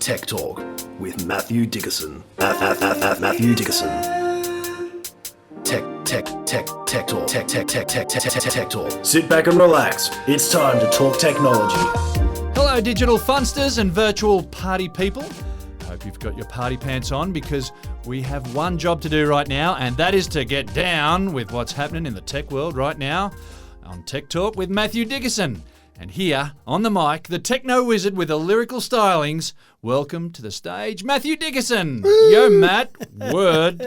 Tech Talk with Matthew Dickerson. Matthew Dickerson. Tech Talk. Tech Talk. Sit back and relax. It's time to talk technology. Hello, digital funsters and virtual party people. Hope you've got your party pants on because we have one job to do right now, and that is to get down with what's happening in the tech world right now on Tech Talk with Matthew Dickerson. And here, on the mic, the techno wizard with the lyrical stylings. Welcome to the stage, Matthew Dickerson. Yo, Matt. Word.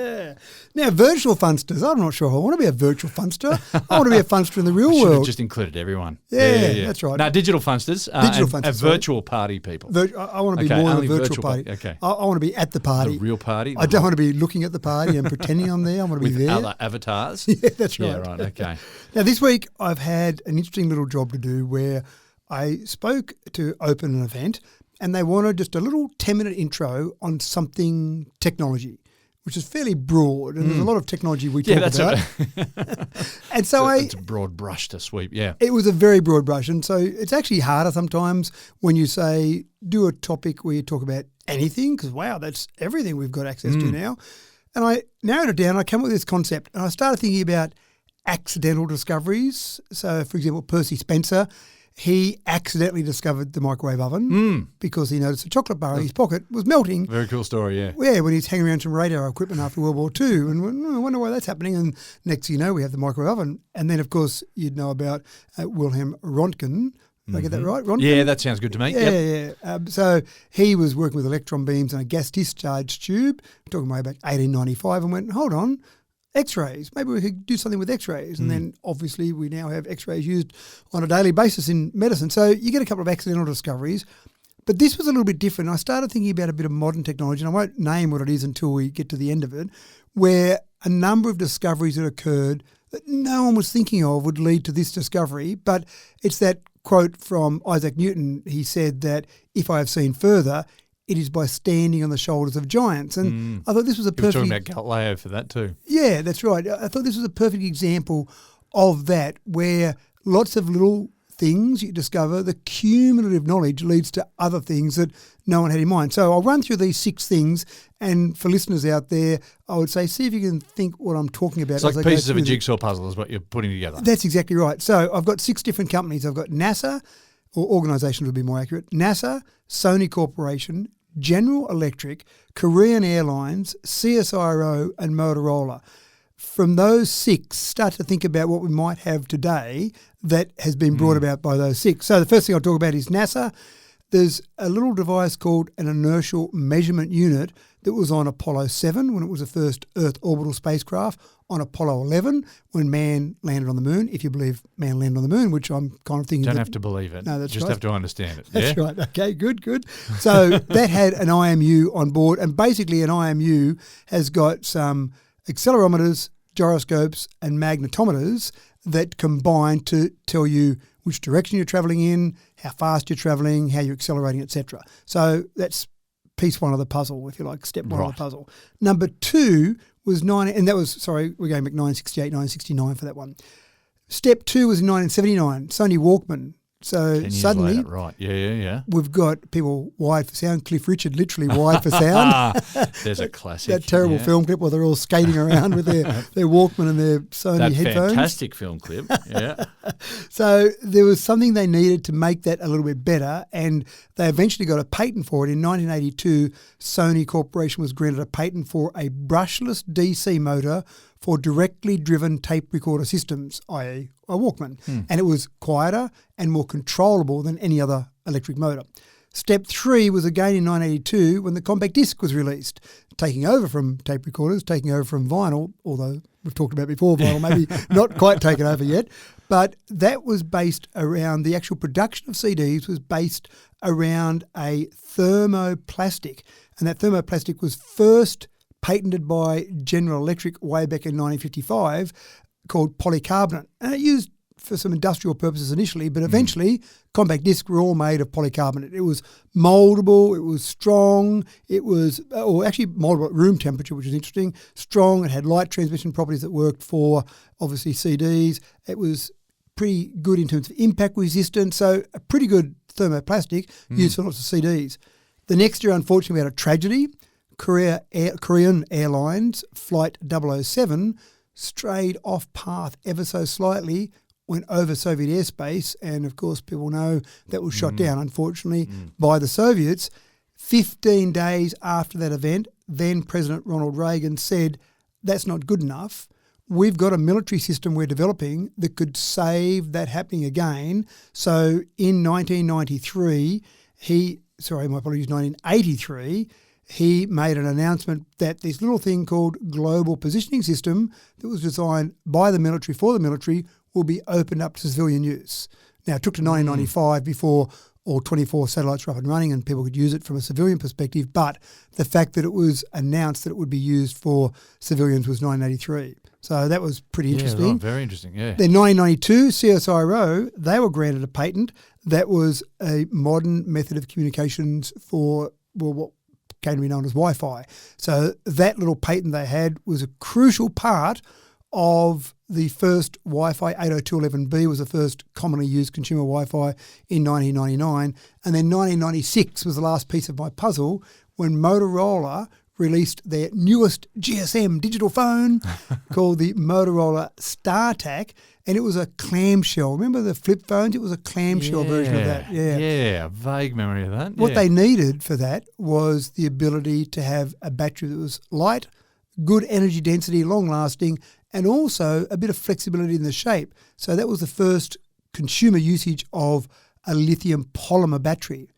Now, virtual funsters. I'm not sure I want to be a virtual funster. I want to be a funster in the real I should have world. just included everyone. Yeah, that's right. No, digital funsters. Digital funsters, virtual party people. I want to be more than a virtual party. Okay. I want to be at the party. The real party. I don't want to be looking at the party and pretending I'm there. I want to be with there. other avatars. Yeah, that's right. Yeah, right. Okay. Now, this week I've had an interesting little job to do where I spoke to open an event and they wanted just a little 10-minute intro on something technology, which is fairly broad, and there's a lot of technology we talk about. And so it's a broad brush to sweep, yeah. It was a very broad brush, and so it's actually harder sometimes when you say, do a topic where you talk about anything, because, wow, that's everything we've got access to now. And I narrowed it down, I came up with this concept, and I started thinking about accidental discoveries. So, for example, Percy Spencer, he accidentally discovered the microwave oven because he noticed a chocolate bar in his pocket was melting. Very cool story, yeah. Yeah, when he's hanging around some radar equipment after World War II, and I wonder why that's happening. And next thing you know, we have the microwave oven. And then, of course, you'd know about Wilhelm Röntgen. Did I get that right? Röntgen? Yeah, that sounds good to me. Yeah. So he was working with electron beams and a gas discharge tube, talking way back 1895, and went, hold on, X-rays. Maybe we could do something with X-rays. And then obviously we now have X-rays used on a daily basis in medicine. So you get a couple of accidental discoveries. But this was a little bit different. I started thinking about a bit of modern technology, and I won't name what it is until we get to the end of it, where a number of discoveries that occurred that no one was thinking of would lead to this discovery. But it's that quote from Isaac Newton. He said that if I have seen further, it is by standing on the shoulders of giants. And I thought this was a perfect... You were talking about Galileo for that too. Yeah, that's right. I thought this was a perfect example of that, where lots of little things you discover, the cumulative knowledge leads to other things that no one had in mind. So I'll run through these 6 things, and for listeners out there, I would say see if you can think what I'm talking about. It's like pieces of a jigsaw puzzle is what you're putting together. That's exactly right. So I've got 6 different companies. I've got NASA, or organisations would be more accurate, NASA, Sony Corporation, General Electric, Korean Airlines, CSIRO and Motorola. From those 6, start to think about what we might have today that has been brought about by those 6. So the first thing I'll talk about is NASA. There's a little device called an inertial measurement unit that was on Apollo 7 when it was the first Earth orbital spacecraft, on Apollo 11 when man landed on the moon, if you believe man landed on the moon, which I'm kind of thinking... Don't have to believe it. No, that's just right. have to understand it. That's right. Okay, good. So that had an IMU on board, and basically an IMU has got some accelerometers, gyroscopes and magnetometers that combine to tell you which direction you're travelling in, how fast you're travelling, how you're accelerating, etc. So that's piece 1 of the puzzle, if you like, step 1 of the puzzle. Number 2 was we're going back 1968, 1969 for that one. Step 2 was in 1979, Sony Walkman. So suddenly, later, right? Yeah. We've got people wired for sound. Cliff Richard literally wired for sound. There's a classic. That terrible film clip where they're all skating around with their Walkman and their Sony headphones. Fantastic film clip. Yeah. So there was something they needed to make that a little bit better, and they eventually got a patent for it. In 1982, Sony Corporation was granted a patent for a brushless DC motor for directly driven tape recorder systems, i.e. a Walkman. And it was quieter and more controllable than any other electric motor. Step 3 was again in 1982 when the compact disc was released, taking over from tape recorders, taking over from vinyl, although we've talked about before, vinyl maybe not quite taken over yet. But that was based around, the actual production of CDs was based around a thermoplastic. And that thermoplastic was first patented by General Electric way back in 1955, called polycarbonate. And it used for some industrial purposes initially, but eventually compact discs were all made of polycarbonate. It was mouldable, it was strong, it was, or actually mouldable at room temperature, which is interesting, strong, it had light transmission properties that worked for, obviously, CDs. It was pretty good in terms of impact resistance, so a pretty good thermoplastic used for lots of CDs. The next year, unfortunately, we had a tragedy. Korean Airlines Flight 007 strayed off path ever so slightly, went over Soviet airspace, and of course people know that was shot down, unfortunately, by the Soviets. 15 days after that event, then President Ronald Reagan said, that's not good enough. We've got a military system we're developing that could save that happening again. So in 1983, 1983, he made an announcement that this little thing called Global Positioning System that was designed by the military for the military will be opened up to civilian use. Now, it took to 1995 before all 24 satellites were up and running and people could use it from a civilian perspective, but the fact that it was announced that it would be used for civilians was 1983. So that was pretty interesting. Yeah, right, very interesting, yeah. Then 1992, CSIRO, they were granted a patent that was a modern method of communications for, what came to be known as Wi-Fi. So that little patent they had was a crucial part of the first Wi-Fi. 802.11b was the first commonly used consumer Wi-Fi in 1999. And then 1996 was the last piece of my puzzle when Motorola released their newest GSM digital phone called the Motorola StarTAC, and it was a clamshell. Remember the flip phones? It was a clamshell version of that. Yeah, vague memory of that. What they needed for that was the ability to have a battery that was light, good energy density, long-lasting, and also a bit of flexibility in the shape. So that was the first consumer usage of a lithium polymer battery.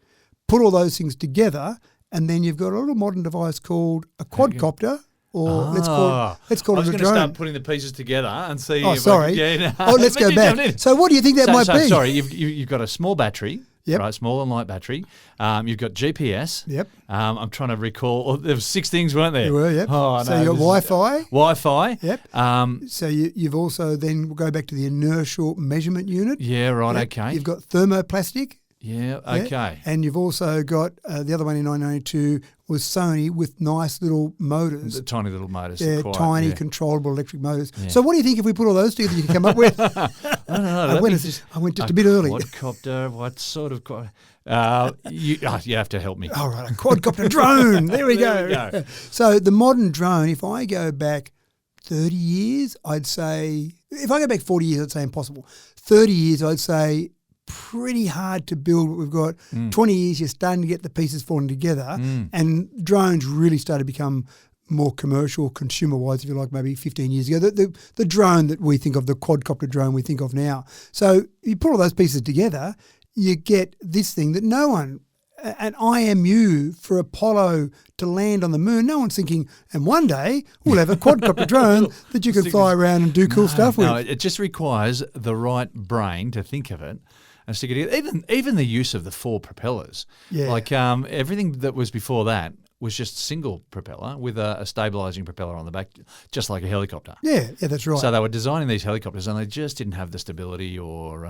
Put all those things together, and then you've got a little modern device called a quadcopter, or let's call it a drone. I was going to start putting the pieces together and see. Oh, sorry. Let's go back. So what do you think that might be? Sorry, you've got a small battery. Yep. Right, small and light battery. You've got GPS. Yep. I'm trying to recall. There were 6 things, weren't there? There were, yep. Oh, so you've got Wi-Fi. Wi-Fi. Yep. So you've also then go back to the inertial measurement unit. Yeah, right, Yep. okay. You've got thermoplastic. Yeah, okay. Yeah. And you've also got the other one in 1992 was Sony with nice little motors. The tiny little motors. Yeah, quiet, tiny yeah. controllable electric motors. Yeah. So what do you think if we put all those together you can come up with? I don't know. I went just a bit early. Quadcopter, what sort of... you have to help me. All right, a quadcopter drone. There we go. So the modern drone, if I go back 30 years, I'd say... If I go back 40 years, I'd say impossible. 30 years, I'd say... pretty hard to build what we've got. 20 years, you're starting to get the pieces falling together, and drones really started to become more commercial, consumer-wise, if you like, maybe 15 years ago. The drone that we think of, the quadcopter drone we think of now. So you put all those pieces together, you get this thing that no one, an IMU for Apollo to land on the moon, no one's thinking, and one day we'll have a quadcopter drone that you can fly around and do cool stuff with. No, it just requires the right brain to think of it. And stick it together. Even the use of the 4 propellers, like everything that was before that was just single propeller with a stabilising propeller on the back, just like a helicopter. Yeah, that's right. So they were designing these helicopters, and they just didn't have the stability or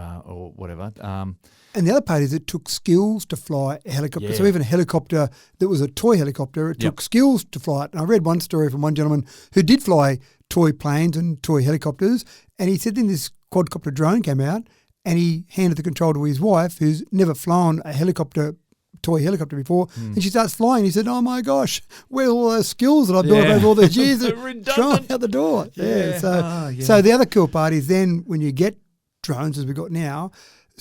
whatever. And the other part is it took skills to fly a helicopter. Yeah. So even a helicopter that was a toy helicopter, it took skills to fly it. And I read one story from one gentleman who did fly toy planes and toy helicopters, and he said then this quadcopter drone came out, and he handed the control to his wife, who's never flown a toy helicopter before, and she starts flying. He said, "Oh my gosh, where are all those skills that I've built up over all these years are thrown out the door?" So the other cool part is then when you get drones, as we've got now.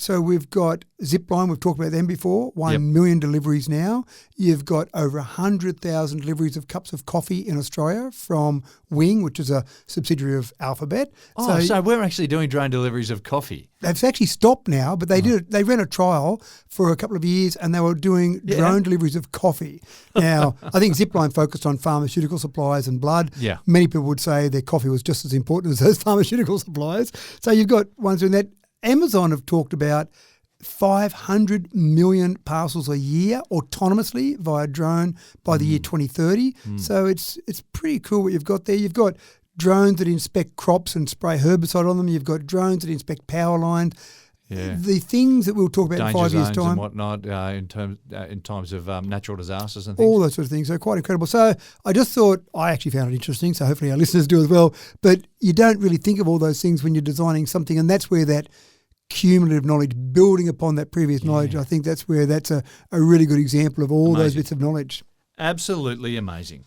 So we've got Zipline, we've talked about them before, 1 million deliveries now. You've got over 100,000 deliveries of cups of coffee in Australia from Wing, which is a subsidiary of Alphabet. So we're actually doing drone deliveries of coffee. They've actually stopped now, but they did. They ran a trial for a couple of years and they were doing drone deliveries of coffee. Now, I think Zipline focused on pharmaceutical supplies and blood. Yeah. Many people would say their coffee was just as important as those pharmaceutical supplies. So you've got ones doing that. Amazon have talked about 500 million parcels a year autonomously via drone by the year 2030. So it's pretty cool what you've got there. You've got drones that inspect crops and spray herbicide on them. You've got drones that inspect power lines. Yeah. The things that we'll talk about Danger in 5 years' zones time. and whatnot in times of natural disasters and things. All those sort of things. So quite incredible. So I just thought, I actually found it interesting, so hopefully our listeners do as well. But you don't really think of all those things when you're designing something, and that's where that cumulative knowledge, building upon that previous knowledge. I think that's where that's a really good example of all those bits of knowledge. Absolutely amazing.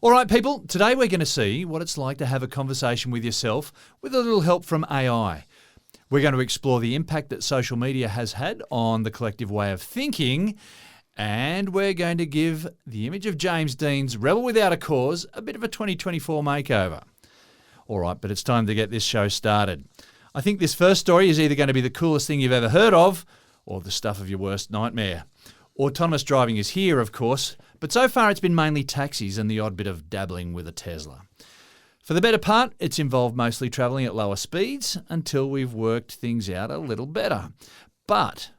All right, people, today we're going to see what it's like to have a conversation with yourself with a little help from AI. We're going to explore the impact that social media has had on the collective way of thinking, and we're going to give the image of James Dean's Rebel Without a Cause a bit of a 2024 makeover. All right, but it's time to get this show started. I think this first story is either going to be the coolest thing you've ever heard of or the stuff of your worst nightmare. Autonomous driving is here, of course, but so far it's been mainly taxis and the odd bit of dabbling with a Tesla. For the better part, it's involved mostly travelling at lower speeds until we've worked things out a little better. But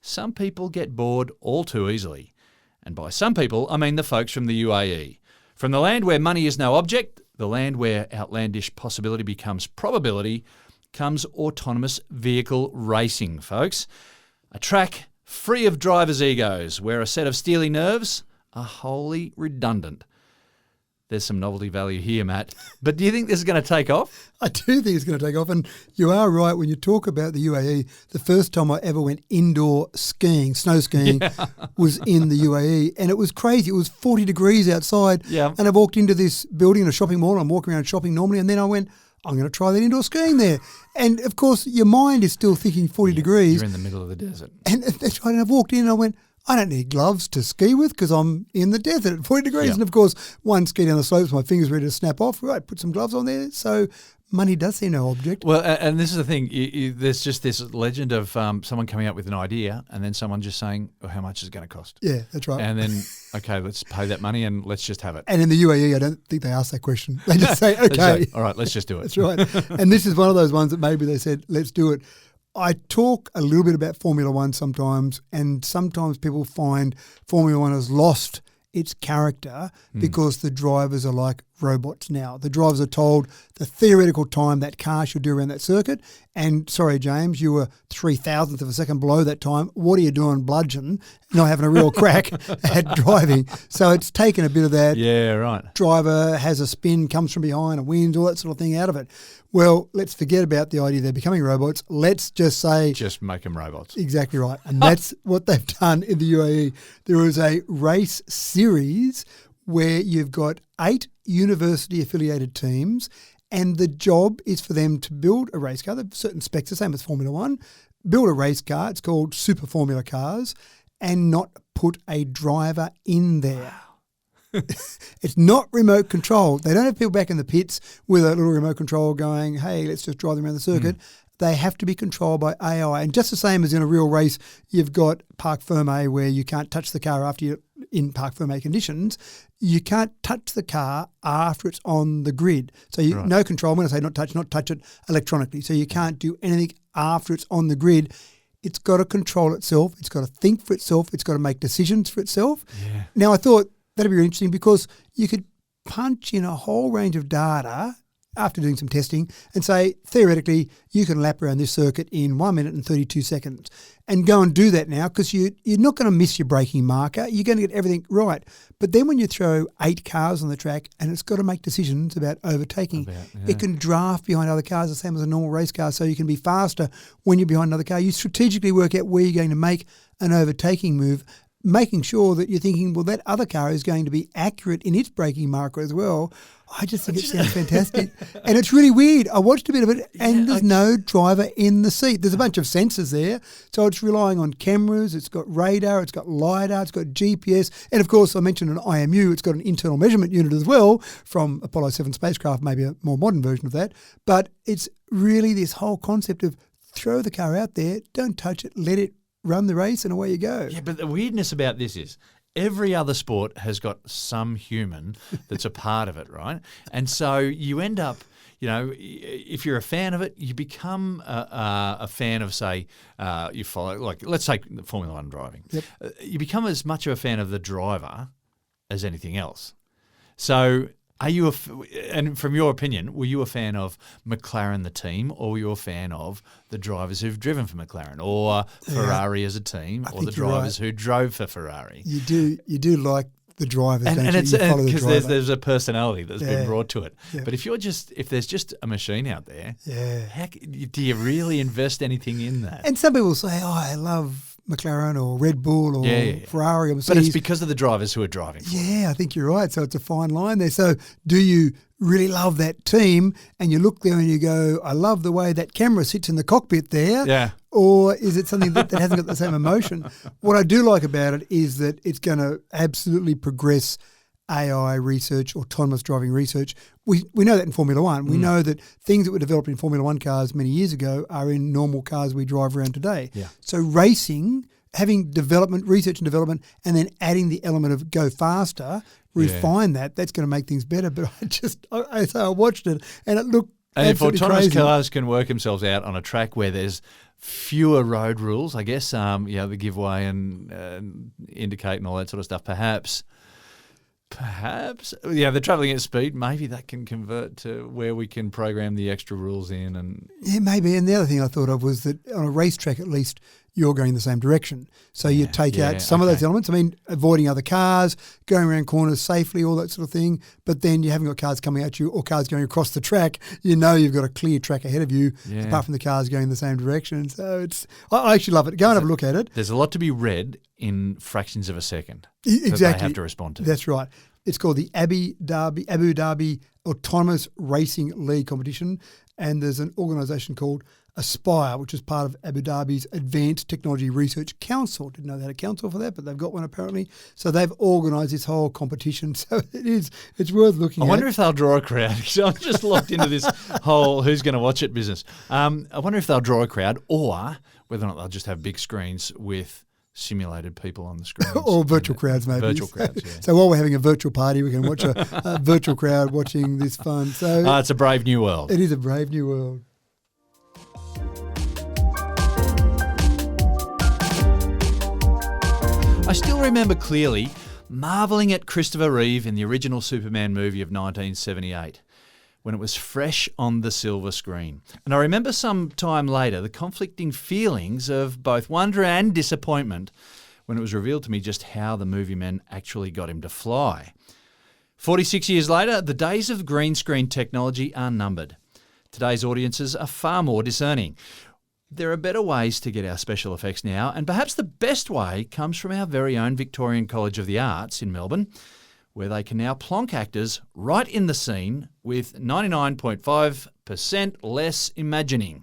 some people get bored all too easily. And by some people, I mean the folks from the UAE. From the land where money is no object, the land where outlandish possibility becomes probability, comes autonomous vehicle racing, folks. A track free of drivers' egos, where a set of steely nerves are wholly redundant. There's some novelty value here, Matt. But do you think this is going to take off? I do think it's going to take off. And you are right when you talk about the UAE. The first time I ever went indoor skiing, snow skiing, was in the UAE. And it was crazy. It was 40 degrees outside. Yeah. And I walked into this building in a shopping mall. I'm walking around shopping normally. And then I went, I'm going to try that indoor skiing there. And, of course, your mind is still thinking 40 degrees. You're in the middle of the desert. And that's right. And I've walked in and I went, I don't need gloves to ski with because I'm in the desert at 40 degrees. Yep. And, of course, one ski down the slopes, my fingers ready to snap off. Right, put some gloves on there. So money does seem no object. Well, and this is the thing. There's just this legend of someone coming up with an idea and then someone just saying, oh, how much is it going to cost? Yeah, that's right. And then, okay, let's pay that money and let's just have it. And in the UAE, I don't think they ask that question. They just say, okay. All right, let's just do it. That's right. And this is one of those ones that maybe they said, let's do it. I talk a little bit about Formula One sometimes, and sometimes people find Formula One has lost its character because the drivers are like robots now. The drivers are told the theoretical time that car should do around that circuit. And sorry, James, you were 3,000th of a second below that time. What are you doing, bludgeon? Not having a real crack at driving. So it's taken a bit of that. Yeah, right. Driver has a spin, comes from behind, and wins, all that sort of thing out of it. Well, let's forget about the idea they're becoming robots. Let's just say... Just make them robots. Exactly right. And that's what they've done in the UAE. There is a race series where you've got 8 university-affiliated teams, and the job is for them to build a race car. They've certain specs, the same as Formula One. Build a race car. It's called Super Formula Cars, and not put a driver in there. It's not remote control. They don't have people back in the pits with a little remote control going, hey, let's just drive them around the circuit. They have to be controlled by AI. And just the same as in a real race, you've got parc fermé where you can't touch the car after you're in parc fermé conditions. You can't touch the car after it's on the grid. So no control. When I say not touch it electronically. So you can't do anything after it's on the grid. It's got to control itself. It's got to think for itself. It's got to make decisions for itself. Yeah. Now, I thought that'd be really interesting because you could punch in a whole range of data after doing some testing and say, theoretically, you can lap around this circuit in 1 minute and 32 seconds and go and do that now because you're not going to miss your braking marker. You're going to get everything right. But then when you throw 8 cars on the track and it's got to make decisions about overtaking, it can draft behind other cars the same as a normal race car so you can be faster when you're behind another car. You strategically work out where you're going to make an overtaking move, making sure that you're thinking, well, that other car is going to be accurate in its braking marker as well. I just think it sounds fantastic. And it's really weird. I watched a bit of it and there's no driver in the seat. There's a bunch of sensors there. So it's relying on cameras. It's got radar. It's got LiDAR. It's got GPS. And, of course, I mentioned an IMU. It's got an internal measurement unit as well from Apollo 7 spacecraft, maybe a more modern version of that. But it's really this whole concept of throw the car out there, don't touch it, let it run the race, and away you go. Yeah, but the weirdness about this is every other sport has got some human that's a part of it, right? And so you end up, you know, if you're a fan of it, you become a fan of, say, you follow, like, let's take Formula One driving. Yep. You become as much of a fan of the driver as anything else. So are you, and from your opinion, were you a fan of McLaren, the team, or were you a fan of the drivers who've driven for McLaren, or Ferrari as a team, or the drivers who drove for Ferrari? You do like the drivers, And don't it's you? You follow the because driver. there's a personality that's Yeah. been brought to it. Yeah. But if there's just a machine out there, Yeah. do you really invest anything in that? And some people say, oh, I love McLaren or Red Bull or Ferrari or Mercedes. But it's because of the drivers who are driving. Yeah, I think you're right. So it's a fine line there. So do you really love that team and you look there and you go, I love the way that camera sits in the cockpit there? Yeah. Or is it something that hasn't got the same emotion? What I do like about it is that it's going to absolutely progress AI research, autonomous driving research. We know that in Formula One. We know that things that were developed in Formula One cars many years ago are in normal cars we drive around today. Yeah. So racing, having development, research and development, and then adding the element of go faster, refine that's going to make things better. But I watched it and it looked And if absolutely autonomous crazy. cars can work themselves out on a track where there's fewer road rules, I guess, the give way and indicate and all that sort of stuff, perhaps, they're travelling at speed. Maybe that can convert to where we can program the extra rules in. And Yeah, maybe. And the other thing I thought of was that on a racetrack, at least, you're going the same direction. So you take out some of those elements. I mean, avoiding other cars, going around corners safely, all that sort of thing. But then you haven't got cars coming at you or cars going across the track. You know you've got a clear track ahead of you, apart from the cars going the same direction. So I actually love it. Go and have a look at it. there's a lot to be read in fractions of a second. Exactly. That they have to respond to. That's right. It's called the Abu Dhabi Autonomous Racing League competition. And there's an organisation called Aspire, which is part of Abu Dhabi's Advanced Technology Research Council. Didn't know they had a council for that, but they've got one apparently. So they've organised this whole competition. So it's worth looking at. I wonder if they'll draw a crowd. So I'm just locked into this whole who's going to watch it business. I wonder if they'll draw a crowd or whether or not they'll just have big screens with simulated people on the screen. Or virtual crowds, maybe. Virtual crowds, yeah. So while we're having a virtual party, we can watch a virtual crowd watching this fun. So It's a brave new world. it is a brave new world. I still remember clearly marvelling at Christopher Reeve in the original Superman movie of 1978 when it was fresh on the silver screen. And I remember some time later the conflicting feelings of both wonder and disappointment when it was revealed to me just how the movie men actually got him to fly. 46 years later, the days of green screen technology are numbered. Today's audiences are far more discerning. There are better ways to get our special effects now, and perhaps the best way comes from our very own Victorian College of the Arts in Melbourne, where they can now plonk actors right in the scene with 99.5% less imagining.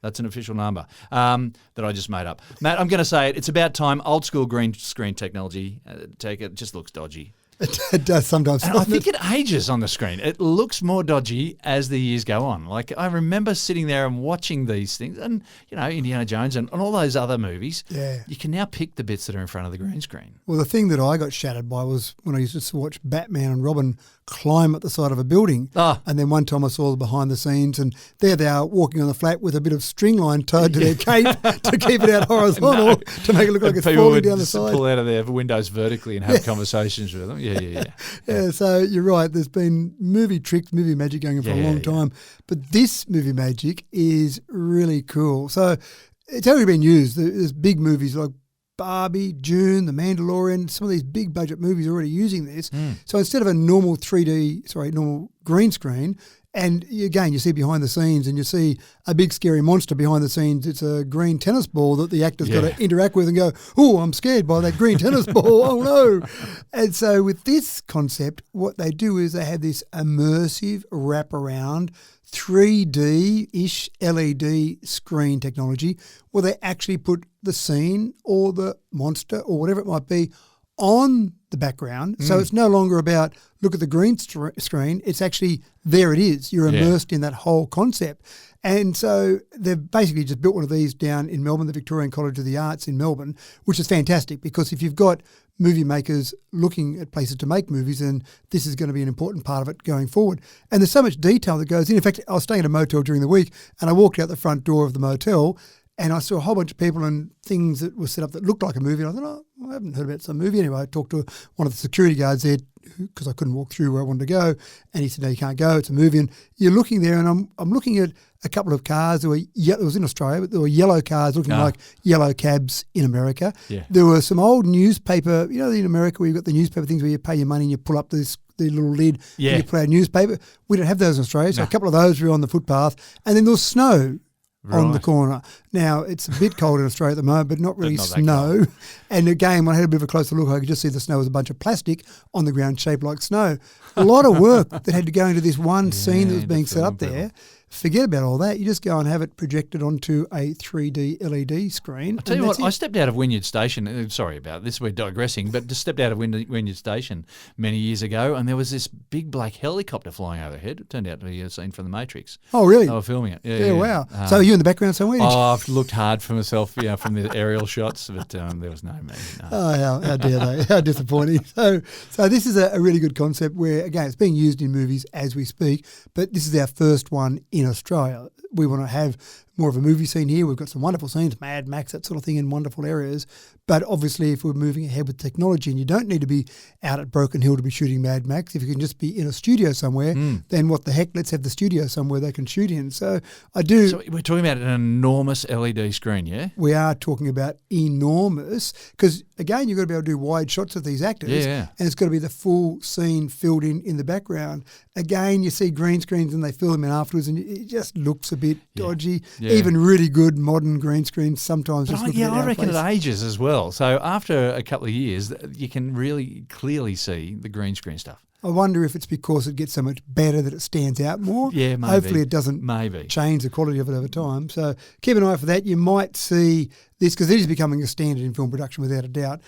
That's an official number that I just made up. Matt, I'm going to say it. It's about time old school green screen technology, it just looks dodgy. It does sometimes. And I think it ages on the screen. It looks more dodgy as the years go on. Like, I remember sitting there and watching these things and, Indiana Jones and all those other movies. Yeah. You can now pick the bits that are in front of the green screen. Well, the thing that I got shattered by was when I used to watch Batman and Robin climb up the side of a building. And then one time I saw the behind the scenes and there they are walking on the flat with a bit of string line tied to their cape to keep it out horizontal to make it look like it's People falling would down the side. pull out of their windows vertically and have conversations with them. Yeah. Yeah, so you're right. There's been movie tricks, movie magic going on for a long time. But this movie magic is really cool. So it's already been used. There's big movies like Barbie, June, The Mandalorian, some of these big budget movies are already using this. So instead of a normal normal green screen, and again, you see behind the scenes and you see a big scary monster behind the scenes. It's a green tennis ball that the actor's got to interact with and go, oh, I'm scared by that green tennis ball. Oh, no. And so with this concept, what they do is they have this immersive wraparound 3D-ish LED screen technology where they actually put the scene or the monster or whatever it might be on the background. So it's no longer about look at the green screen. It's actually there it is. You're immersed in that whole concept. And so they've basically just built one of these down in Melbourne, the Victorian College of the Arts in Melbourne, which is fantastic because if you've got movie makers looking at places to make movies, then this is going to be an important part of it going forward. And there's so much detail that goes in. In fact, I was staying at a motel during the week and I walked out the front door of the motel And I saw a whole bunch of people and things that were set up that looked like a movie. And I thought, oh, I haven't heard about some movie. Anyway, I talked to one of the security guards there because I couldn't walk through where I wanted to go. And he said, no, you can't go. It's a movie. And you're looking there, and I'm looking at a couple of cars. There were, it was in Australia, but there were yellow cars looking like yellow cabs in America. Yeah. There were some old newspaper, in America where you've got the newspaper things where you pay your money and you pull up the little lid and you play a newspaper. We don't have those in Australia. So a couple of those were on the footpath. And then there was snow on the corner. Now, it's a bit cold in Australia at the moment, but not really snow. And again, when I had a bit of a closer look, I could just see the snow was a bunch of plastic on the ground shaped like snow. A lot of work that had to go into this one scene that was being set up there. Forget about all that. You just go and have it projected onto a 3D LED screen. I'll tell you what, I stepped out of Wynyard Station. Sorry about this, we're digressing, but just stepped out of Wynyard Station many years ago, and there was this big black helicopter flying overhead. It turned out to be a scene from The Matrix. Oh, really? They were filming it. Yeah, wow. So are you in the background somewhere? I've looked hard for myself from the aerial shots, but there was no me. No. Oh, how dare they? How disappointing. So this is a really good concept where, again, it's being used in movies as we speak, but this is our first one in Australia. We want to have more of a movie scene here. We've got some wonderful scenes, Mad Max, that sort of thing in wonderful areas. But obviously, if we're moving ahead with technology and you don't need to be out at Broken Hill to be shooting Mad Max, if you can just be in a studio somewhere, then what the heck, let's have the studio somewhere they can shoot in. So So we're talking about an enormous LED screen, yeah? We are talking about enormous because, again, you've got to be able to do wide shots of these actors and it's got to be the full scene filled in the background. Again, you see green screens and they fill them in afterwards and it just looks a bit dodgy. Yeah. Even really good modern green screens sometimes just look a bit out of I reckon place. it ages as well. So after a couple of years, you can really clearly see the green screen stuff. I wonder if it's because it gets so much better that it stands out more. Yeah, maybe. Hopefully it doesn't change the quality of it over time. So keep an eye for that. You might see this because it is becoming a standard in film production without a doubt.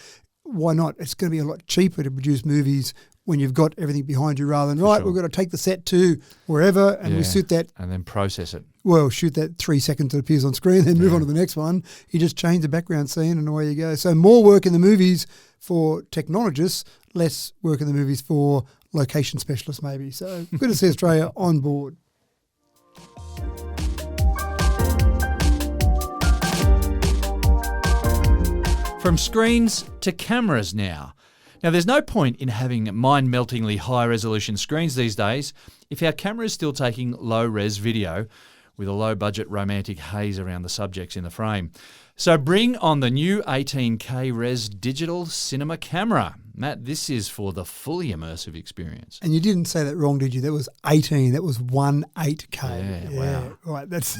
Why not? It's going to be a lot cheaper to produce movies when you've got everything behind you rather than, we've got to take the set to wherever and we shoot that. And then process it. Well, shoot that 3 seconds that appears on screen, then move on to the next one. You just change the background scene and away you go. So more work in the movies for technologists, less work in the movies for location specialists maybe. So good to see Australia on board. From screens to cameras now. Now, there's no point in having mind-meltingly high-resolution screens these days if our camera is still taking low-res video with a low-budget romantic haze around the subjects in the frame. So bring on the new 18K res digital cinema camera. Matt, this is for the fully immersive experience. And you didn't say that wrong, did you? That was 18. That was Yeah, 18K. wow. Right, that's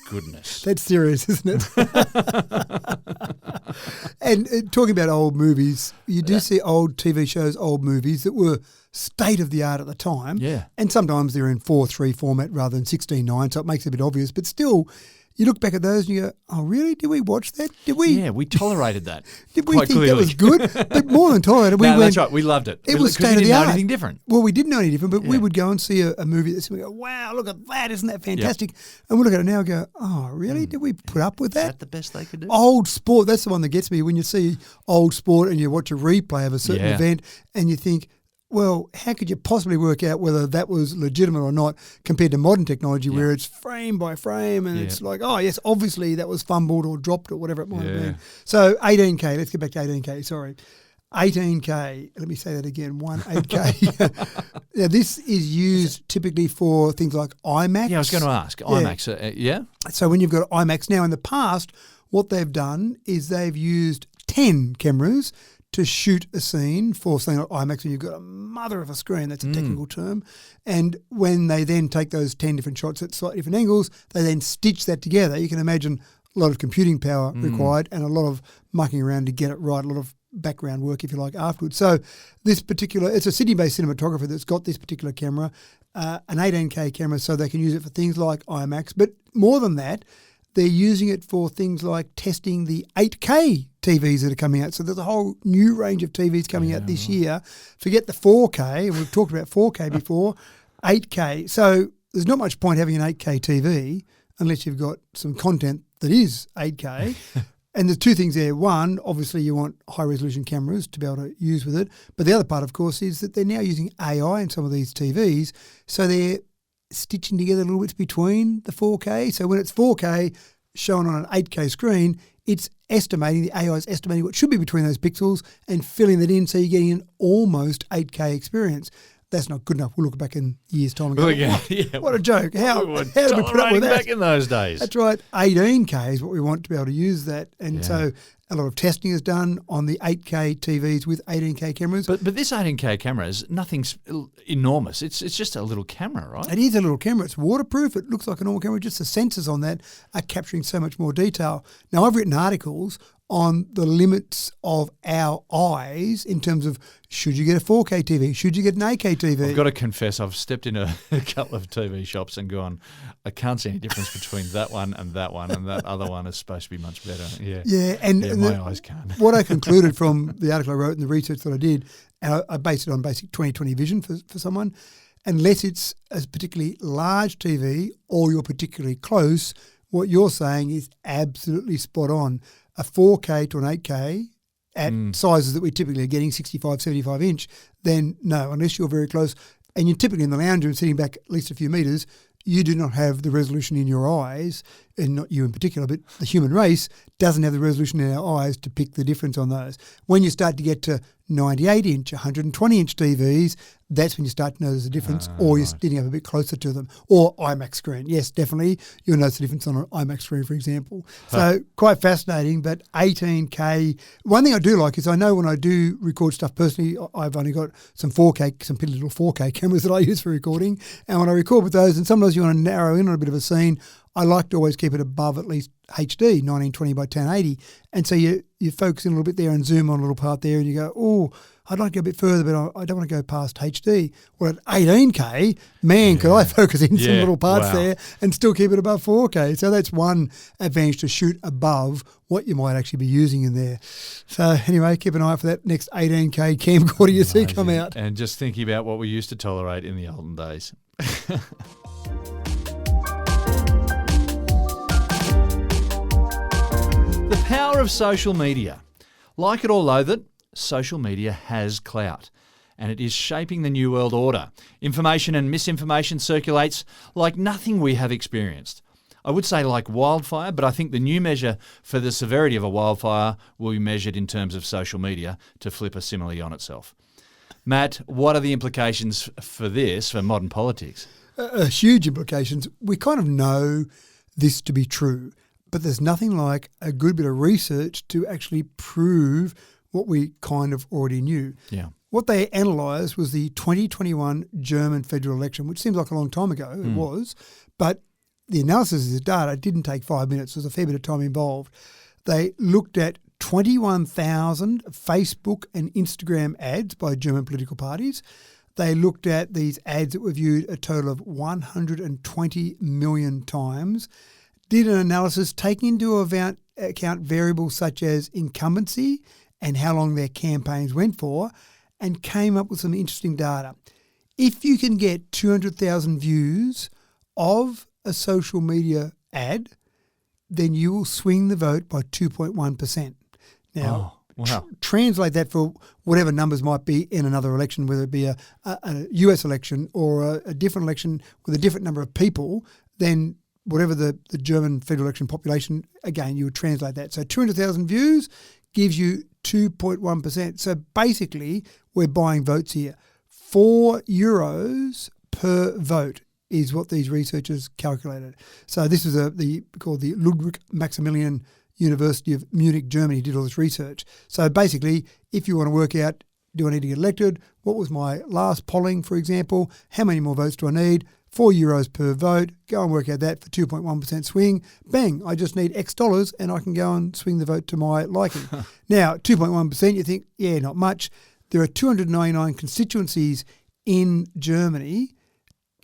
goodness. That's serious, isn't it? And talking about old movies, you do see old TV shows, old movies that were state of the art at the time. Yeah. And sometimes they're in 4:3 format rather than 16:9, so it makes it a bit obvious. But still, you look back at those and you go, oh, really? Did we watch that? Did we? Yeah, we tolerated that. Did we quite think clearly. that was good? But more than tolerated, that's right. We loved it. It was state of the art. We didn't know anything different. Well, we didn't know any different, but we would go and see a movie and we go, wow, look at that. Isn't that fantastic? Yep. And we look at it now and go, oh, really? Did we put up with that? Is that the best they could do? Old sport, that's the one that gets me. When you see old sport and you watch a replay of a certain event and you think, well, how could you possibly work out whether that was legitimate or not compared to modern technology where it's frame by frame and it's like, oh, yes, obviously that was fumbled or dropped or whatever it might have been. So 18K, let's get back to 18K, sorry. 18K, let me say that again, 18K. Now, this is used typically for things like IMAX. Yeah, I was going to ask. IMAX, So when you've got IMAX now, in the past, what they've done is they've used 10 cameras to shoot a scene for something like IMAX, and you've got a mother of a screen, that's a technical term. And when they then take those 10 different shots at slightly different angles, they then stitch that together. You can imagine a lot of computing power required and a lot of mucking around to get it right, a lot of background work, if you like, afterwards. So this particular, it's a Sydney-based cinematographer that's got this particular camera, an 18K camera, so they can use it for things like IMAX. But more than that, they're using it for things like testing the 8K TVs that are coming out. So there's a whole new range of TVs coming out this year. Forget the 4K, and we've talked about 4K before, 8K. So there's not much point having an 8K TV unless you've got some content that is 8K. And there's two things there. One, obviously you want high-resolution cameras to be able to use with it. But the other part, of course, is that they're now using AI in some of these TVs. So they're stitching together little bits between the 4K. So when it's 4K, shown on an 8K screen, it's estimating, the AI is estimating what should be between those pixels and filling that in so you're getting an almost 8K experience. That's not good enough. We'll look back in years' time and go, what a joke. How did we put up with that? Back in those days. That's right. 18K is what we want to be able to use that. And so a lot of testing is done on the 8K TVs with 18K cameras. But this 18K camera is nothing's enormous. It's just a little camera, right? It is a little camera. It's waterproof. It looks like a normal camera. Just the sensors on that are capturing so much more detail. Now, I've written articles on the limits of our eyes in terms of should you get a 4K TV? Should you get an 8K TV? I've got to confess, I've stepped in a couple of TV shops and gone, I can't see any difference between that one, and that other one is supposed to be much better. Yeah, and my eyes can't. What I concluded from the article I wrote and the research that I did, and I based it on basic 20/20 vision for someone, unless it's a particularly large TV or you're particularly close, what you're saying is absolutely spot on. A 4K to an 8K at sizes that we typically are getting, 65, 75 inch, then no, unless you're very close and you're typically in the lounge room sitting back at least a few metres, you do not have the resolution in your eyes, and not you in particular, but the human race doesn't have the resolution in our eyes to pick the difference on those. When you start to get to 98-inch, 120-inch TVs, that's when you start to notice the difference, or you're sitting up a bit closer to them. Or IMAX screen. Yes, definitely, you'll notice the difference on an IMAX screen, for example. So quite fascinating, but 18K. One thing I do like is I know when I do record stuff personally, I've only got some 4K, some piddly little 4K cameras that I use for recording, and when I record with those, and sometimes you want to narrow in on a bit of a scene, I like to always keep it above at least HD, 1920 by 1080. And so you focus in a little bit there and zoom on a little part there and you go, oh, I'd like to go a bit further, but I don't want to go past HD. Well, at 18K, man, could I focus in some little parts there and still keep it above 4K. So that's one advantage to shoot above what you might actually be using in there. So anyway, keep an eye for that next 18K camcorder you see come out. And just thinking about what we used to tolerate in the olden days. The power of social media. Like it or loathe it, social media has clout, and it is shaping the new world order. Information and misinformation circulates like nothing we have experienced. I would say like wildfire, but I think the new measure for the severity of a wildfire will be measured in terms of social media to flip a simile on itself. Matt, what are the implications for this for modern politics? Huge implications. We kind of know this to be true, but there's nothing like a good bit of research to actually prove what we kind of already knew. Yeah. What they analysed was the 2021 German federal election, which seems like a long time ago. It was, but the analysis of the data didn't take 5 minutes. There was a fair bit of time involved. They looked at 21,000 Facebook and Instagram ads by German political parties. They looked at these ads that were viewed a total of 120 million times, did an analysis taking into account variables such as incumbency and how long their campaigns went for, and came up with some interesting data. If you can get 200,000 views of a social media ad, then you will swing the vote by 2.1%. Now, translate that for whatever numbers might be in another election, whether it be a US election or a different election with a different number of people, then whatever the German federal election population, again, you would translate that. So 200,000 views gives you 2.1%. So basically, we're buying votes here. €4 per vote is what these researchers calculated. So this is called the Ludwig Maximilian University of Munich, Germany, did all this research. So basically, if you want to work out, do I need to get elected? What was my last polling, for example? How many more votes do I need? €4 per vote. Go and work out that for 2.1% swing. Bang, I just need X dollars and I can go and swing the vote to my liking. Now, 2.1%, you think, yeah, not much. There are 299 constituencies in Germany.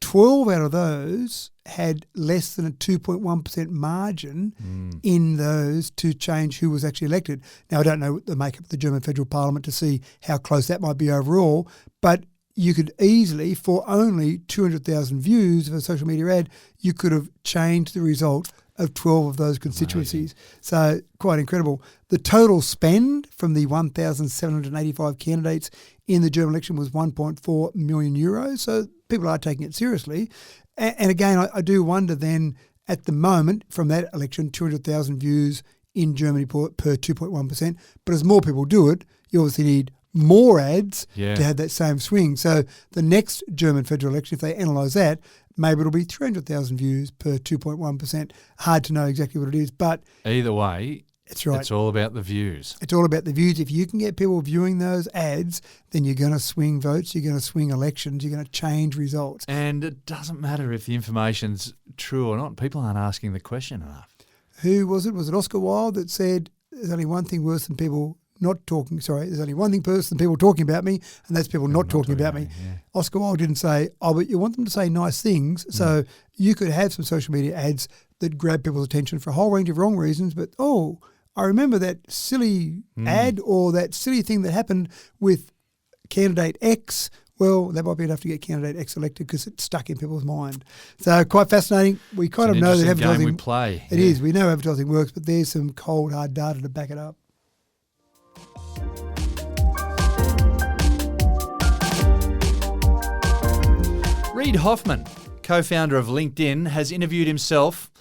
12 out of those had less than a 2.1% margin in those to change who was actually elected. Now, I don't know the makeup of the German federal parliament to see how close that might be overall, but you could easily, for only 200,000 views of a social media ad, you could have changed the result of 12 of those constituencies. Amazing. So quite incredible. The total spend from the 1,785 candidates in the German election was €1.4 million. So people are taking it seriously. And again, I do wonder then, At the moment, from that election, 200,000 views in Germany per 2.1%. But as more people do it, you obviously need more ads to have that same swing. So the next German federal election, if they analyse that, maybe it'll be 300,000 views per 2.1%. Hard to know exactly what it is, but either way, that's right. It's all about the views. It's all about the views. If you can get people viewing those ads, then you're going to swing votes, you're going to swing elections, you're going to change results. And it doesn't matter if the information's true or not. People aren't asking the question enough. Who was it? Was it Oscar Wilde that said, there's only one thing worse than people not talking, there's only one thing worse than people talking about me, and that's people not talking about me. Yeah. Oscar Wilde didn't say, but you want them to say nice things. So you could have some social media ads that grab people's attention for a whole range of wrong reasons, but, I remember that silly ad or that silly thing that happened with candidate X. Well, that might be enough to get candidate X elected because it's stuck in people's mind. So quite fascinating. We kind of know that advertising. Game we play. It is. We know advertising works, but there's some cold, hard data to back it up. Reid Hoffman, co-founder of LinkedIn, has interviewed himself,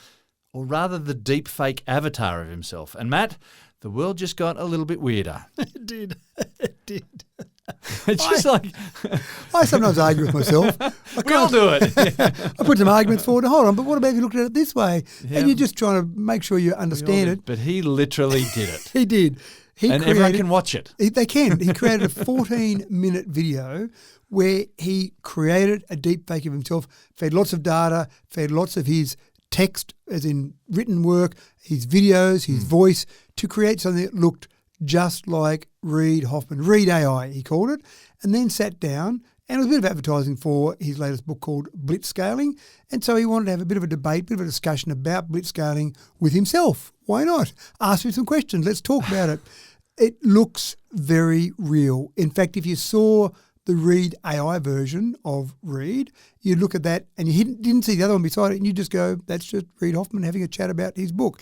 or rather the deepfake avatar of himself. And Matt, the world just got a little bit weirder. It did. It did. It's just I sometimes argue with myself. We all do it. I put some arguments forward. Hold on, but what about if you looked at it this way? Yeah. And you're just trying to make sure you understand it. But he literally did it. He did. Everyone can watch it. They can. He created a 14-minute video where he created a deepfake of himself, fed lots of data, fed lots of his text, as in written work, his videos, his voice, to create something that looked just like Reid Hoffman. Reid AI, he called it, and then sat down, and it was a bit of advertising for his latest book called Blitzscaling. And so he wanted to have a bit of a debate, bit of a discussion about blitzscaling with himself. Why not? Ask me some questions. Let's talk about it. It looks very real. In fact, if you saw the Reid AI version of Reid, you look at that and you didn't see the other one beside it, and you just go, that's just Reid Hoffman having a chat about his book.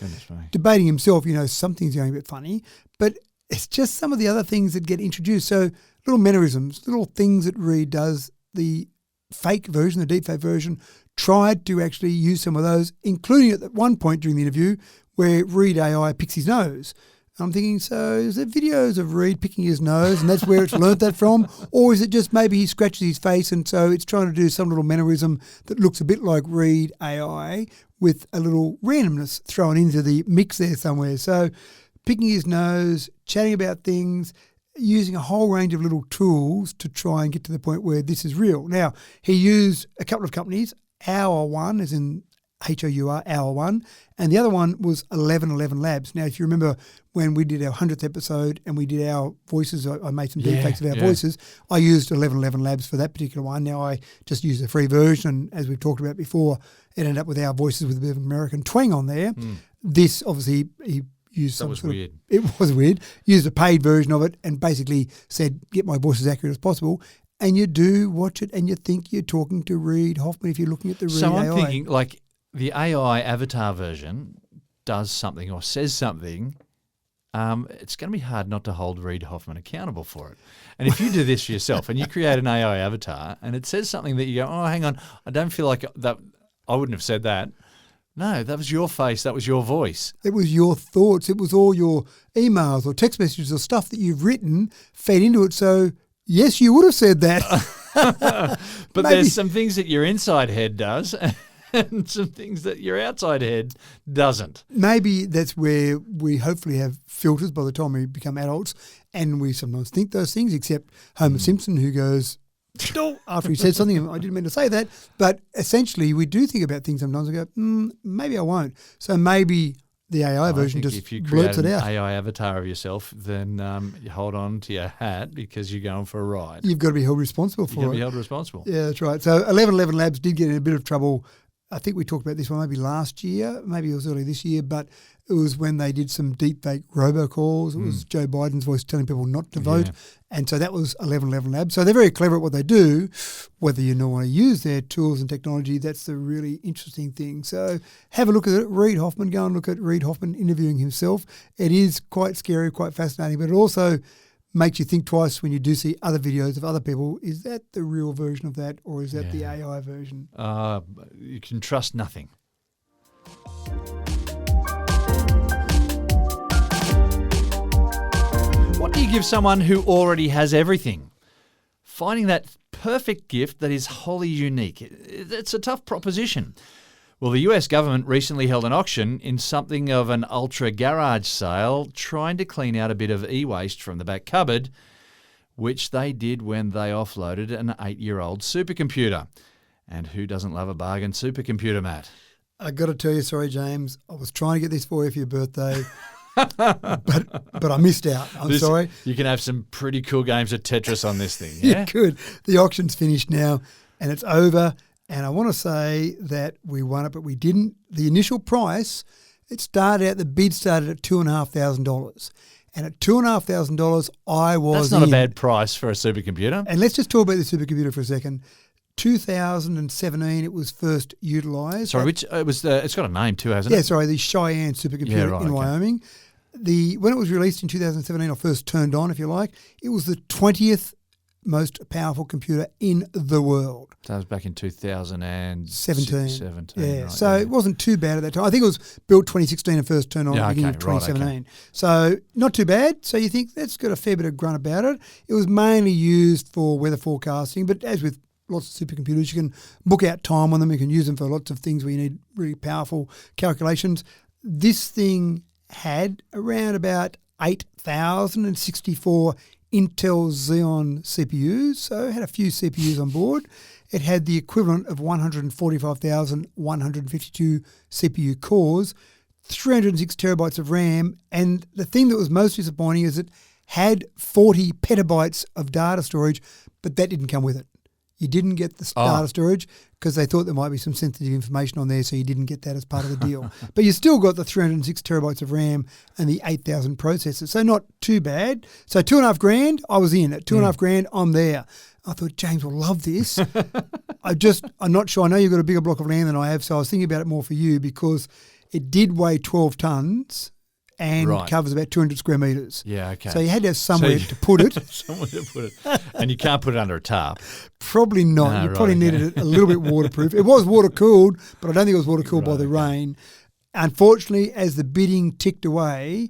Debating himself, something's going a bit funny, but it's just some of the other things that get introduced. So little mannerisms, little things that Reid does. The fake version, the deepfake version, tried to actually use some of those, including at one point during the interview where Reid AI picks his nose. I'm thinking, so is there videos of Reid picking his nose and that's where it's learnt that from? Or is it just maybe he scratches his face and so it's trying to do some little mannerism that looks a bit like Reid AI with a little randomness thrown into the mix there somewhere? So picking his nose, chatting about things, using a whole range of little tools to try and get to the point where this is real. Now, he used a couple of companies, Hour One, as in Hour, Hour One, and the other one was 1111 Labs. Now, if you remember when we did our 100th episode and we did our voices, I made some deepfakes of our voices, I used 1111 Labs for that particular one. Now, I just used the free version, as we've talked about before. It ended up with our voices with a bit of American twang on there. This, obviously, he used some sort of... It was weird. Used a paid version of it and basically said, get my voice as accurate as possible. And you do watch it and you think you're talking to Reid Hoffman if you're looking at the Reid AI. So I'm thinking, like, the AI avatar version does something or says something, it's going to be hard not to hold Reid Hoffman accountable for it. And if you do this for yourself and you create an AI avatar and it says something that you go, oh, hang on, I don't feel like that. I wouldn't have said that. No, that was your face. That was your voice. It was your thoughts. It was all your emails or text messages or stuff that you've written fed into it. So, yes, you would have said that. But there's some things that your inside head does and some things that your outside head doesn't. Maybe that's where we hopefully have filters by the time we become adults and we sometimes think those things, except Homer Simpson, who goes, after he said something, I didn't mean to say that. But essentially, we do think about things sometimes and go, maybe I won't. So maybe the AI version just blurts it out. If you create an AI avatar of yourself, then you hold on to your hat because you're going for a ride. You've got to be held responsible for it. You've got to be held responsible. Yeah, that's right. So 1111 Labs did get in a bit of trouble. I think we talked about this one maybe last year, maybe it was early this year, but it was when they did some deepfake robocalls. It was Joe Biden's voice telling people not to vote. And so that was 1111 Labs. So they're very clever at what they do. Whether you know want to use their tools and technology, that's the really interesting thing. So have a look at it. Reid Hoffman, go and look at Reid Hoffman interviewing himself. It is quite scary, quite fascinating, but it also makes you think twice when you do see other videos of other people. Is that the real version of that or is that the AI version? You can trust nothing. What do you give someone who already has everything? Finding that perfect gift that is wholly unique. It's a tough proposition. Well, the US government recently held an auction in something of an ultra garage sale, trying to clean out a bit of e-waste from the back cupboard, which they did when they offloaded an 8-year-old supercomputer. And who doesn't love a bargain supercomputer, Matt? I got to tell you, sorry, James, I was trying to get this for you for your birthday, but I missed out. I'm sorry. You can have some pretty cool games of Tetris on this thing, yeah? You could. The auction's finished now, and it's over. And I want to say that we won it, but we didn't. The initial price, the bid started at $2,500. And at $2,500, I was That's not a bad price for a supercomputer. And let's just talk about the supercomputer for a second. 2017, it was first utilised. Sorry, it's got a name too, hasn't it? Yeah, sorry, the Cheyenne supercomputer in Wyoming. When it was released in 2017, or first turned on, if you like, it was the 20th most powerful computer in the world. So that was back in 2017. Yeah, right, so it wasn't too bad at that time. I think it was built 2016 and first turned on at the beginning of 2017. Right, okay. So not too bad. So you think that's got a fair bit of grunt about it. It was mainly used for weather forecasting, but as with lots of supercomputers, you can book out time on them. You can use them for lots of things where you need really powerful calculations. This thing had around about 8,064 Intel Xeon CPUs, so it had a few CPUs on board. It had the equivalent of 145,152 CPU cores, 306 terabytes of RAM, and the thing that was most disappointing is it had 40 petabytes of data storage, but that didn't come with it. You didn't get the data storage because they thought there might be some sensitive information on there, so you didn't get that as part of the deal. But you still got the 306 terabytes of RAM and the 8,000 processors, so not too bad. So $2,500, I was in. At $2,500, I'm there. I thought James will love this. I'm not sure. I know you've got a bigger block of land than I have, so I was thinking about it more for you because it did weigh 12 tons. And covers about 200 square metres. Yeah, okay. So you had to have somewhere to put it. Somewhere to put it. And you can't put it under a tarp. Probably not. No, you probably needed it a little bit waterproof. It was water-cooled, but I don't think it was water-cooled by the rain. Unfortunately, as the bidding ticked away,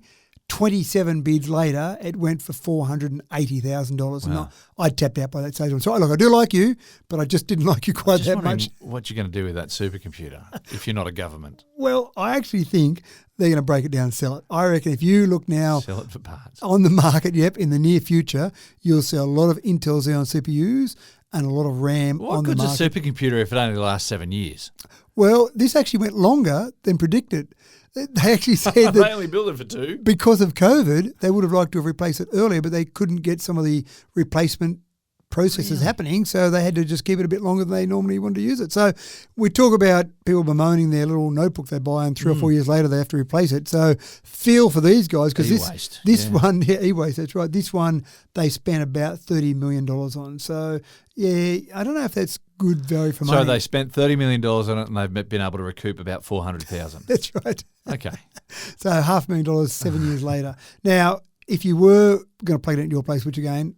27 bids later, it went for $480,000. Wow. And I tapped out by that stage. I'm sorry, look, I do like you, but I just didn't like you quite that much. What you're going to do with that supercomputer if you're not a government? Well, I actually think they're going to break it down and sell it. I reckon if you look now Sell it for parts. on the market, in the near future, you'll sell a lot of Intel Xeon CPUs and a lot of RAM on the market. What good's a supercomputer if it only lasts 7 years? Well, this actually went longer than predicted. They actually said that they only built it for 2. because of COVID, they would have liked to have replaced it earlier, but they couldn't get some of the replacement processes happening, so they had to just keep it a bit longer than they normally wanted to use it. So we talk about people bemoaning their little notebook they buy and 3 or 4 years later they have to replace it. So feel for these guys because this one, e-waste, that's right. This one they spent about $30 million on. So yeah, I don't know if that's good value for money. So they spent $30 million on it and they've been able to recoup about $400,000. That's right. Okay. So $500,000 7 years later. Now, if you were going to plug it in your place, which again,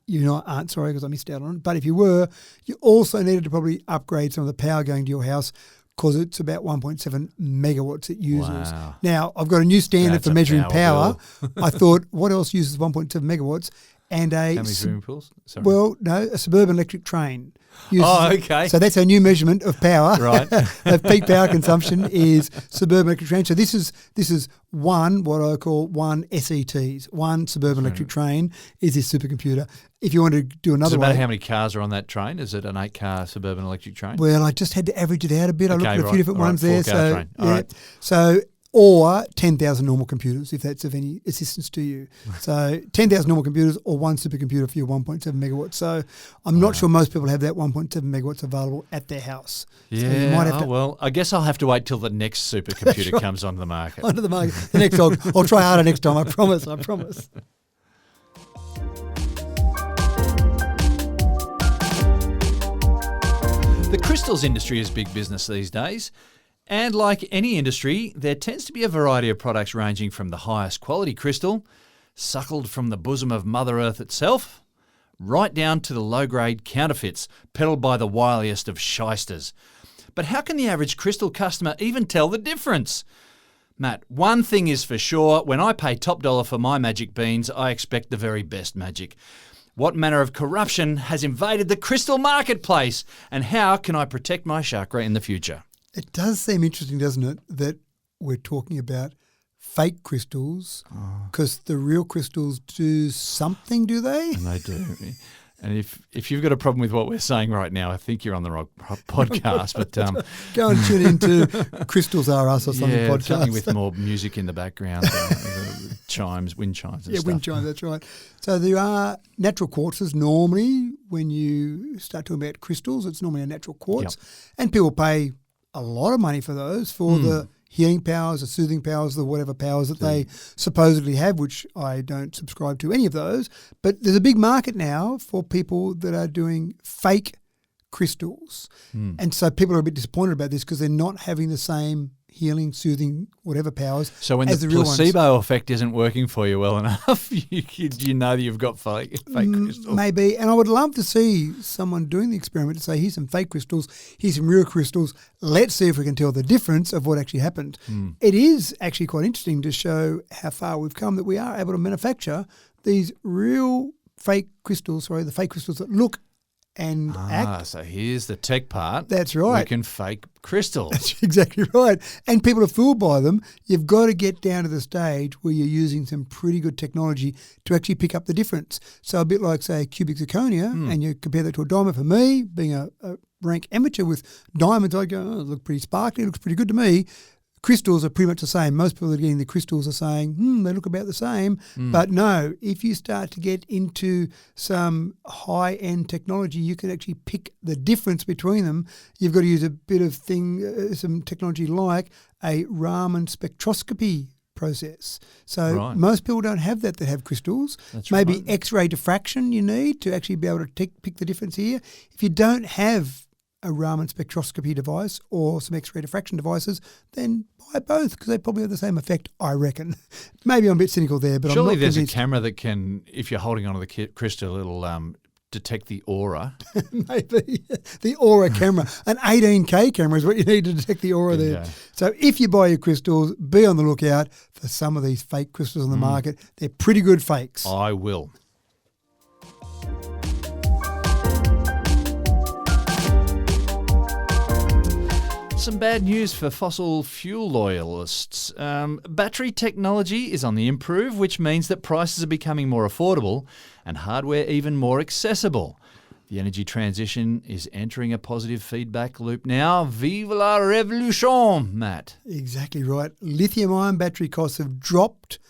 you aren't, sorry, because I missed out on it. But if you were, you also needed to probably upgrade some of the power going to your house because it's about 1.7 megawatts it uses. Wow. Now, I've got a new standard That's for measuring power. bill. I thought, what else uses 1.7 megawatts? And How many swimming pools? Sorry. Well, no, a suburban electric train. Uses, okay. So that's our new measurement of power. Right. Of peak power consumption is suburban electric train. So this is one, what I call one SETs, one suburban electric train is this supercomputer. If you want to do another Does it matter way, how many cars are on that train? Is it an 8-car suburban electric train? well, I just had to average it out a bit. I looked at a few different ones there. 4-car So, train. All right. So, or 10,000 normal computers, if that's of any assistance to you. So 10,000 normal computers or one supercomputer for your 1.7 megawatts. So I'm not sure most people have that 1.7 megawatts available at their house. Yeah, so you might have to well, I guess I'll have to wait till the next supercomputer comes onto the market. onto the market. The next I'll try harder next time, I promise. The crystals industry is big business these days. And like any industry, there tends to be a variety of products ranging from the highest quality crystal, suckled from the bosom of Mother Earth itself, right down to the low-grade counterfeits, peddled by the wiliest of shysters. But how can the average crystal customer even tell the difference? Matt, one thing is for sure, when I pay top dollar for my magic beans, I expect the very best magic. What manner of corruption has invaded the crystal marketplace, and how can I protect my chakra in the future? It does seem interesting, doesn't it, that we're talking about fake crystals, because the real crystals do something, do they? And they do. And if you've got a problem with what we're saying right now, I think you're on the wrong podcast. But Go and tune into Crystals Are Us or something podcast. Something with more music in the background, chimes, wind chimes and stuff. Yeah, wind chimes, that's right. So there are natural quartzes normally. When you start talking about crystals, it's normally a natural quartz. Yep. And people pay a lot of money for those, for the healing powers, the soothing powers, the whatever powers that they supposedly have, which I don't subscribe to any of those. But there's a big market now for people that are doing fake crystals. And so people are a bit disappointed about this because they're not having the same healing, soothing, whatever powers. So when as the real placebo ones. effect isn't working for you well enough, you know that you've got fake crystals. Maybe. And I would love to see someone doing the experiment to say, here's some fake crystals, here's some real crystals. Let's see if we can tell the difference of what actually happened. It is actually quite interesting to show how far we've come, that we are able to manufacture these real fake crystals, the fake crystals that look and act. So here's the tech part. That's right. We can fake crystals. That's exactly right. And people are fooled by them. You've got to get down to the stage where you're using some pretty good technology to actually pick up the difference. So a bit like, say, cubic zirconia, and you compare that to a diamond. For me, being a rank amateur with diamonds, I go, it looks pretty sparkly, it looks pretty good to me. Crystals are pretty much the same. Most people that are getting the crystals are saying, they look about the same. But no, if you start to get into some high-end technology, you can actually pick the difference between them. You've got to use a bit of some technology like a Raman spectroscopy process. So most people don't have that have crystals. That's Maybe right. X-ray diffraction you need to actually be able to pick the difference here. If you don't have a Raman spectroscopy device or some X-ray diffraction devices, then buy both, because they probably have the same effect, I reckon. Maybe I'm a bit cynical there, but Surely I'm not there's convinced. a camera that can, if you're holding onto the crystal, it'll detect the aura. Maybe. The Aura camera. An 18K camera is what you need to detect the aura there. Bingo. So if you buy your crystals, be on the lookout for some of these fake crystals on the market. They're pretty good fakes. I will. Some bad news for fossil fuel loyalists. Battery technology is on the improve, which means that prices are becoming more affordable and hardware even more accessible. The energy transition is entering a positive feedback loop now. Vive la révolution, Matt. Exactly right. Lithium-ion battery costs have dropped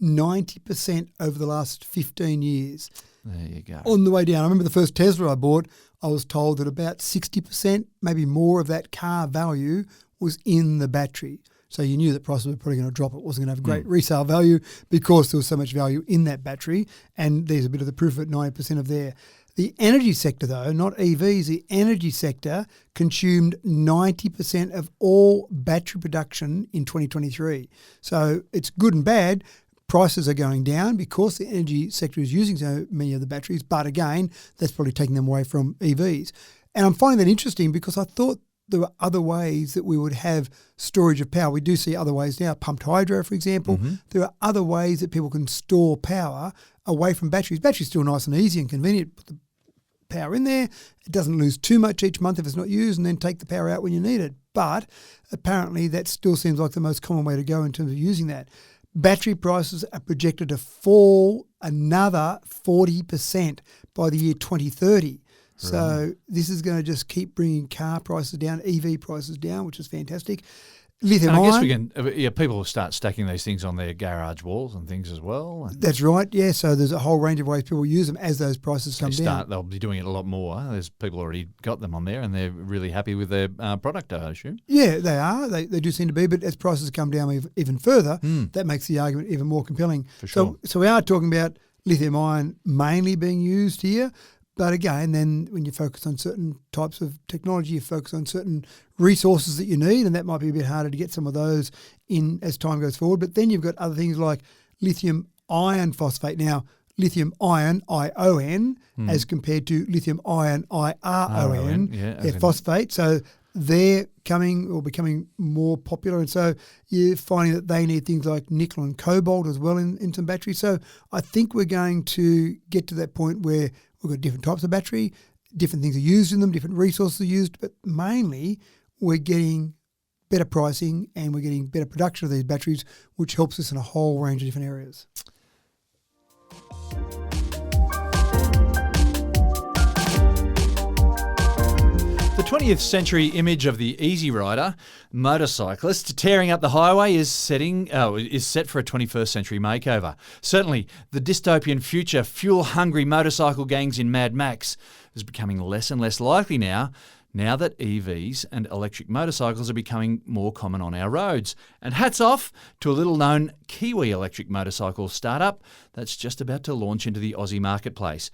90% over the last 15 years. There you go. On the way down. I remember the first Tesla I bought, I was told that about 60%, maybe more of that car value was in the battery. So you knew that prices were probably going to drop. It wasn't going to have great resale value because there was so much value in that battery. And there's a bit of the proof of it, 90% of there. The energy sector, though, not EVs, the energy sector consumed 90% of all battery production in 2023. So it's good and bad. Prices are going down because the energy sector is using so many of the batteries. But again, that's probably taking them away from EVs. And I'm finding that interesting because I thought there were other ways that we would have storage of power. We do see other ways now, pumped hydro, for example. There are other ways that people can store power away from batteries. Batteries still nice and easy and convenient. Put the power in there. It doesn't lose too much each month if it's not used, and then take the power out when you need it. But apparently that still seems like the most common way to go in terms of using that. Battery prices are projected to fall another 40% by the year 2030. So this is going to just keep bringing car prices down, EV prices down, which is fantastic. Lithium And I guess ion. we can, people will start stacking these things on their garage walls and things as well. That's right, yeah. So there's a whole range of ways people use them as those prices come down. They'll be doing it a lot more. There's people already got them on there and they're really happy with their product, I assume. Yeah, they are. They do seem to be. But as prices come down even further, that makes the argument even more compelling. For sure. So we are talking about lithium ion mainly being used here. But again, then when you focus on certain types of technology, you focus on certain resources that you need, and that might be a bit harder to get some of those in as time goes forward. But then you've got other things like lithium iron phosphate. Now, lithium ion, ION, as compared to lithium ion, IRON, Yeah, phosphate. So they're becoming more popular, and so you're finding that they need things like nickel and cobalt as well in some batteries. So I think we're going to get to that point where we've got different types of battery, different things are used in them, different resources are used, but mainly we're getting better pricing and we're getting better production of these batteries, which helps us in a whole range of different areas. The 20th century image of the Easy Rider motorcyclist tearing up the highway is set for a 21st century makeover. Certainly, the dystopian future fuel-hungry motorcycle gangs in Mad Max is becoming less and less likely now that EVs and electric motorcycles are becoming more common on our roads. And hats off to a little-known Kiwi electric motorcycle startup that's just about to launch into the Aussie marketplace.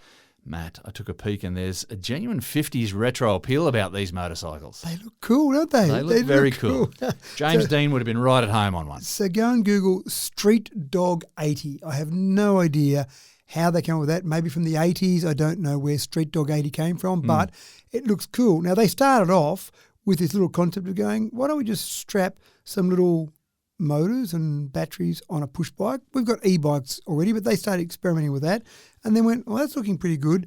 Matt, I took a peek and there's a genuine 50s retro appeal about these motorcycles. They look cool, don't they? They look very cool. James Dean would have been right at home on one. So go and Google Street Dog 80. I have no idea how they came up with that. Maybe from the 80s. I don't know where Street Dog 80 came from, but it looks cool. Now, they started off with this little concept of going, why don't we just strap some little motors and batteries on a push bike? We've got e-bikes already, but they started experimenting with that and then went, well, that's looking pretty good.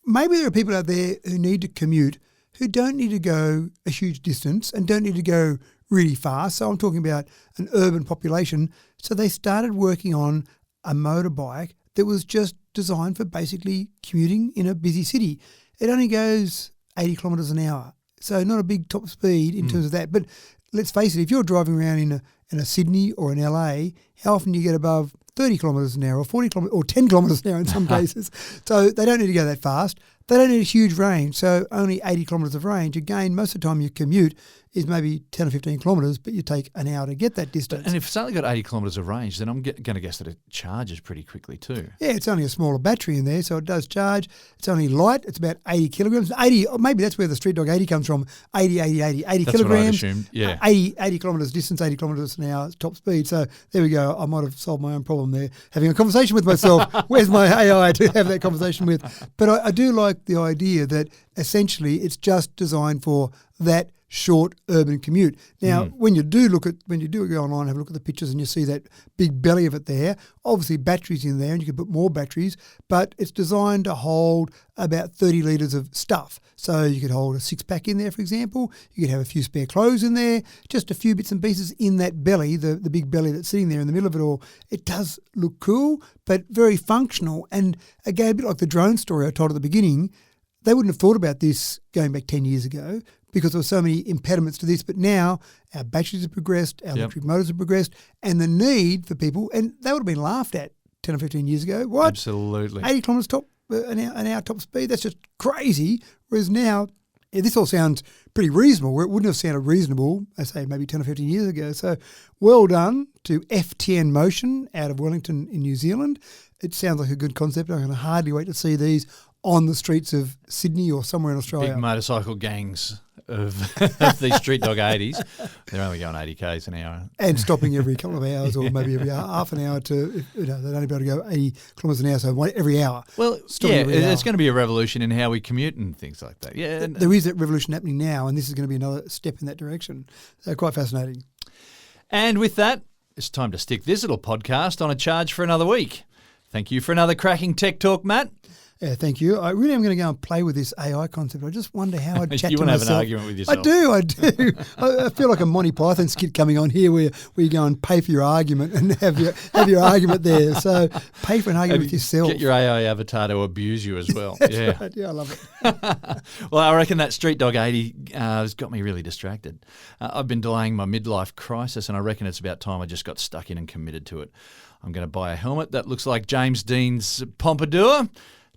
Maybe there are people out there who need to commute who don't need to go a huge distance and don't need to go really fast. So I'm talking about an urban population. So they started working on a motorbike that was just designed for basically commuting in a busy city. It only goes 80 kilometres an hour. So not a big top speed in terms of that. But let's face it, if you're driving around in a Sydney or an LA, how often do you get above 30 kilometres an hour or 40 kilometres or 10 kilometres an hour in some cases? So they don't need to go that fast. They don't need a huge range, so only 80 kilometres of range. Again, most of the time your commute is maybe 10 or 15 kilometres, but you take an hour to get that distance. And if it's only got 80 kilometres of range, then I'm going to guess that it charges pretty quickly too. Yeah, it's only a smaller battery in there, so it does charge. It's only light. It's about 80 kilograms. 80, or maybe that's where the Street Dog 80 comes from. 80 that's kilograms. What I'd assumed, yeah. 80 kilometres distance, 80 kilometres an hour top speed. So there we go. I might have solved my own problem there, having a conversation with myself. Where's my AI to have that conversation with? But I do like the idea that essentially it's just designed for that short urban commute. Now, when you do go online and have a look at the pictures and you see that big belly of it there, obviously batteries in there and you can put more batteries, but it's designed to hold about 30 litres of stuff. So you could hold a six-pack in there, for example. You could have a few spare clothes in there, just a few bits and pieces in that belly, the big belly that's sitting there in the middle of it all. It does look cool, but very functional. And again, a bit like the drone story I told at the beginning, they wouldn't have thought about this going back 10 years ago because there were so many impediments to this. But now our batteries have progressed, our electric motors have progressed, and the need for people, and they would have been laughed at 10 or 15 years ago. What? Absolutely. 80 kilometres an hour top speed, that's just crazy. Whereas now, this all sounds pretty reasonable, where it wouldn't have sounded reasonable, I say maybe 10 or 15 years ago. So well done to FTN Motion out of Wellington in New Zealand. It sounds like a good concept. I can hardly wait to see these on the streets of Sydney or somewhere in Australia. Big motorcycle gangs of these Street Dog 80s. They're only going 80 k's an hour. And stopping every couple of hours or maybe every half an hour to, they'd only be able to go 80 kilometres an hour, so every hour. Well, it's going to be a revolution in how we commute and things like that. Yeah, there is that revolution happening now, and this is going to be another step in that direction. So quite fascinating. And with that, it's time to stick this little podcast on a charge for another week. Thank you for another cracking tech talk, Matt. Yeah, thank you. I really am going to go and play with this AI concept. I just wonder how I'd chat you to want to myself. have an argument with yourself. I do. I feel like a Monty Python skit coming on here where you go and pay for your argument and have your argument there. So pay for an argument with yourself. Get your AI avatar to abuse you as well. That's yeah. right. Yeah, I love it. Well, I reckon that Street Dog 80 has got me really distracted. I've been delaying my midlife crisis, and I reckon it's about time I just got stuck in and committed to it. I'm going to buy a helmet that looks like James Dean's pompadour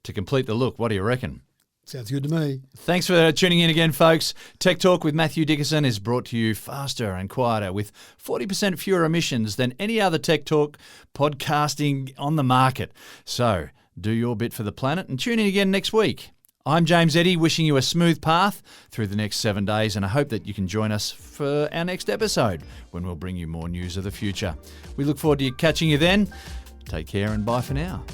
to complete the look. What do you reckon? Sounds good to me. Thanks for tuning in again, folks. Tech Talk with Matthew Dickerson is brought to you faster and quieter with 40% fewer emissions than any other Tech Talk podcasting on the market. So do your bit for the planet and tune in again next week. I'm James Eddy, wishing you a smooth path through the next 7 days, and I hope that you can join us for our next episode when we'll bring you more news of the future. We look forward to catching you then. Take care and bye for now.